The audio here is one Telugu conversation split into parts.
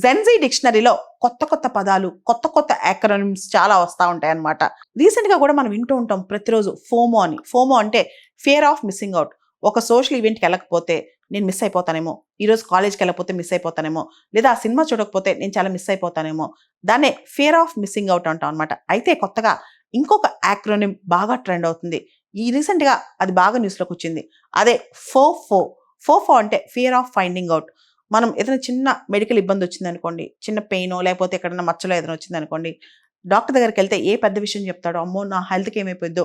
జెన్జీ డిక్షనరీలో కొత్త కొత్త పదాలు, కొత్త కొత్త యాక్రోనిమ్స్ చాలా వస్తూ ఉంటాయి అన్నమాట. రీసెంట్గా కూడా మనం వింటూ ఉంటాం ప్రతిరోజు ఫోమో అని. ఫోమో అంటే ఫియర్ ఆఫ్ మిస్సింగ్ అవుట్. ఒక సోషల్ ఈవెంట్కి వెళ్ళకపోతే నేను మిస్ అయిపోతానేమో, ఈరోజు కాలేజ్కి వెళ్ళకపోతే మిస్ అయిపోతానేమో, లేదా ఆ సినిమా చూడకపోతే నేను చాలా మిస్ అయిపోతానేమో, దాన్నే ఫియర్ ఆఫ్ మిస్సింగ్ అవుట్ అంటాం అనమాట. అయితే కొత్తగా ఇంకొక యాక్రోనిమ్ బాగా ట్రెండ్ అవుతుంది. ఈ రీసెంట్గా అది బాగా న్యూస్లోకి వచ్చింది. అదే ఫోఫో. ఫోఫో అంటే ఫియర్ ఆఫ్ ఫైండింగ్ అవుట్. మనం ఏదైనా చిన్న మెడికల్ ఇబ్బంది వచ్చిందనుకోండి, చిన్న పెయినో లేకపోతే ఎక్కడైనా మచ్చలో ఏదైనా వచ్చిందనుకోండి, డాక్టర్ దగ్గరికి వెళ్తే ఏ పెద్ద విషయం చెప్తాడో, అమ్మో నా హెల్త్కి ఏమైపోద్దో,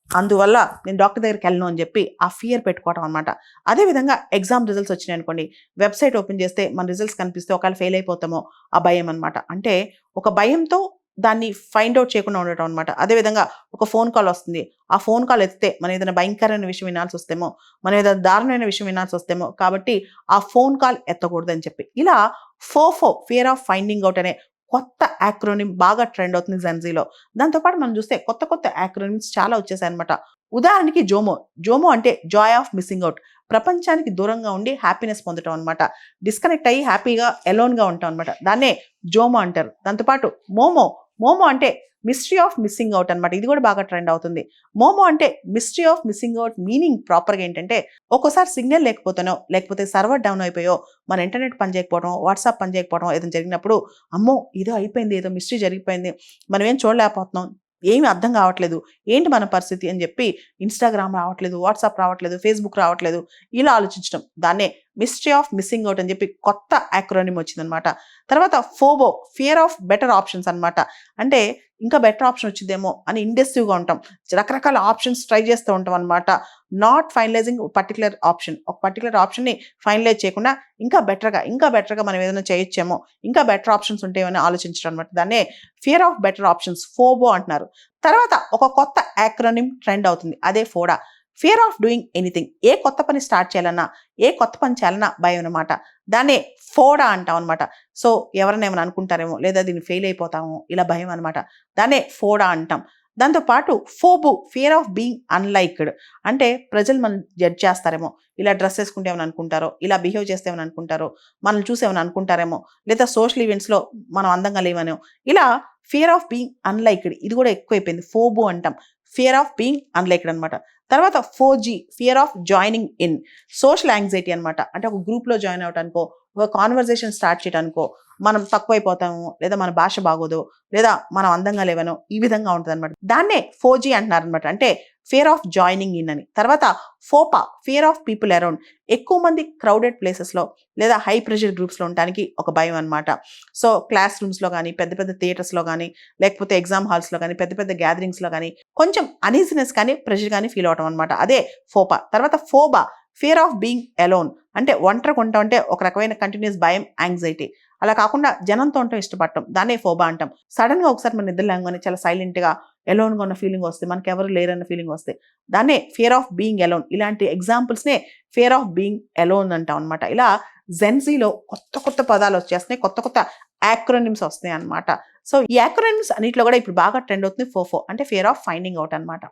అందువల్ల నేను డాక్టర్ దగ్గరికి వెళ్ళను అని చెప్పి ఆ ఫియర్ పెట్టుకోవడం అనమాట. అదేవిధంగా ఎగ్జామ్ రిజల్ట్స్ వచ్చినాయి అనుకోండి, వెబ్సైట్ ఓపెన్ చేస్తే మన రిజల్ట్స్ కనిపిస్తే ఒకవేళ ఫెయిల్ అయిపోతామో ఆ భయం అనమాట. అంటే ఒక భయంతో దాన్ని ఫైండ్ అవుట్ చేయకుండా ఉండటం అనమాట. అదేవిధంగా ఒక ఫోన్ కాల్ వస్తుంది, ఆ ఫోన్ కాల్ ఎత్తితే మనం ఏదైనా భయంకరమైన విషయం వినాల్సి వస్తేమో, మనం ఏదైనా దారుణమైన విషయం వినాల్సి వస్తేమో, కాబట్టి ఆ ఫోన్ కాల్ ఎత్తకూడదు అని చెప్పి ఇలా ఫోఫో ఫియర్ ఆఫ్ ఫైండింగ్ అవుట్ అనే కొత్త యాక్రోనిమ్ బాగా ట్రెండ్ అవుతుంది జెన్జీలో. దాంతోపాటు మనం చూస్తే కొత్త కొత్త యాక్రోనిమ్స్ చాలా వచ్చేసాయి అనమాట. ఉదాహరణకి జోమో. జోమో అంటే జాయ్ ఆఫ్ మిస్సింగ్ అవుట్. ప్రపంచానికి దూరంగా ఉండి హ్యాపీనెస్ పొందటం అనమాట. డిస్కనెక్ట్ అయ్యి హ్యాపీగా ఎలోన్గా ఉంటాం అనమాట. దాన్నే జోమో అంటారు. దాంతోపాటు మోమో. మోమో అంటే మిస్టరీ ఆఫ్ మిస్సింగ్ అవుట్ అనమాట. ఇది కూడా బాగా ట్రెండ్ అవుతుంది. మోమో అంటే mystery of missing out meaning ప్రాపర్గా ఏంటంటే, ఒక్కోసారి సిగ్నల్ లేకపోతేనో, లేకపోతే సర్వర్ డౌన్ అయిపోయో, మన ఇంటర్నెట్ పని చేయకపోవడం, వాట్సాప్ పని చేయకపోవడం ఏదైనా జరిగినప్పుడు, అమ్మో ఏదో అయిపోయింది, ఏదో మిస్టరీ జరిగిపోయింది, మనం ఏం చూడలేకపోతున్నాం, ఏమి అర్థం కావట్లేదు, ఏంటి మన పరిస్థితి అని చెప్పి ఇన్స్టాగ్రామ్ రావట్లేదు, వాట్సాప్ రావట్లేదు, ఫేస్బుక్ రావట్లేదు, ఇలా ఆలోచించడం. దాన్నే మిస్టరీ ఆఫ్ మిస్సింగ్ అవుట్ అని చెప్పి కొత్త యాక్రోనిమ్ వచ్చిందనమాట. తర్వాత ఫోబో ఫియర్ ఆఫ్ బెటర్ ఆప్షన్స్ అనమాట. అంటే ఇంకా బెటర్ ఆప్షన్ వచ్చిందేమో అని ఇండెసివ్గా ఉంటాం, రకరకాల ఆప్షన్స్ ట్రై చేస్తూ ఉంటాం అనమాట. Not finalising particular option. ఒక పర్టికులర్ ఆప్షన్ని ఫైనలైజ్ చేయకుండా ఇంకా బెటర్గా మనం ఏదైనా చేయొచ్చేమో, ఇంకా బెటర్ ఆప్షన్స్ ఉంటాయేమని ఆలోచించడం అనమాట. దాన్నే fear of better options FOBO అంటున్నారు. తర్వాత ఒక కొత్త యాక్రోనిమ్ ట్రెండ్ అవుతుంది. అదే FODA. Fear of doing anything. ఏ కొత్త పని స్టార్ట్ చేయాలన్నా, ఏ కొత్త పని చేయాలన్నా భయం అనమాట. దాన్నే ఫోడా అంటాం అనమాట. సో ఎవరైనా ఏమైనా అనుకుంటారేమో, లేదా దీన్ని ఫెయిల్ అయిపోతామో, ఇలా భయం అనమాట. దాన్నే ఫోడా అంటాం. దాంతోపాటు ఫోబు ఫియర్ ఆఫ్ బీయింగ్ అన్లైక్డ్. అంటే ప్రజలు మనం జడ్జ్ చేస్తారేమో, ఇలా డ్రెస్ వేసుకుంటే ఏమైనా అనుకుంటారో, ఇలా బిహేవ్ చేస్తే ఏమైనా అనుకుంటారో, మనల్ని చూసి ఏమైనా అనుకుంటారేమో, లేదా సోషల్ ఈవెంట్స్లో మనం అందంగా లేవనో, ఇలా ఫియర్ ఆఫ్ బీయింగ్ అన్లైక్డ్. ఇది కూడా ఎక్కువైపోయింది, ఫోబు అంటాం. ఫియర్ ఆఫ్ బీయింగ్ అన్లైక్డ్ అనమాట. తర్వాత 4G fear of joining in. Social anxiety అనమాట. అంటే ఒక గ్రూప్లో జాయిన్ అవడానికో, ఒక కాన్వర్జేషన్ స్టార్ట్ చేయడానికో, మనం తక్కువైపోతాము, లేదా మన భాష బాగోదు, లేదా మనం అందంగా లేవనో, ఈ విధంగా ఉంటుంది అనమాట. దాన్నే 4G అంటున్నారు అనమాట. అంటే ఫియర్ ఆఫ్ జాయినింగ్ ఇన్ అని. తర్వాత ఫోపా ఫియర్ ఆఫ్ పీపుల్ అరౌండ్. ఎక్కువ మంది క్రౌడెడ్ ప్లేసెస్లో లేదా హై ప్రెషర్ గ్రూప్స్లో ఉండడానికి ఒక భయం అనమాట. సో క్లాస్ రూమ్స్లో కానీ, పెద్ద పెద్ద థియేటర్స్లో కానీ, లేకపోతే ఎగ్జామ్ హాల్స్లో కానీ, పెద్ద పెద్ద గ్యాదరింగ్స్లో కానీ కొంచెం అనీజినెస్ కానీ, ప్రెషర్ కానీ ఫీల్ అవడం అనమాట. అదే ఫోపా. తర్వాత ఫోబా ఫియర్ ఆఫ్ బీయింగ్ అలోన్. అంటే ఒంటరిగా ఉంటాం, అంటే ఒక రకమైన కంటిన్యూస్ భయం, యాంగ్జైటీ. అలా కాకుండా జనంతో ఉండటం ఇష్టపడటం, దాన్నే ఫోబా అంటాం. సడన్గా ఒకసారి మన నిద్ర లేవగానే చాలా సైలెంట్గా ఎలోన్గా ఉన్న ఫీలింగ్ వస్తే, మనకి ఎవరు లేరన్న ఫీలింగ్ వస్తే, దాన్నే ఫియర్ ఆఫ్ బీయింగ్ అలోన్. ఇలాంటి ఎగ్జాంపుల్స్నే ఫియర్ ఆఫ్ బీయింగ్ అలోన్ అంటాం అనమాట. ఇలా జెన్జీలో కొత్త కొత్త పదాలు వచ్చేస్తున్నాయి, కొత్త కొత్త యాక్రోనిమ్స్ వస్తున్నాయి అనమాట. సో ఈ యాక్రోనిమ్స్ అన్నిట్లో కూడా ఇప్పుడు బాగా ట్రెండ్ అవుతుంది ఫోఫో. అంటే ఫియర్ ఆఫ్ ఫైండింగ్ అవుట్ అనమాట.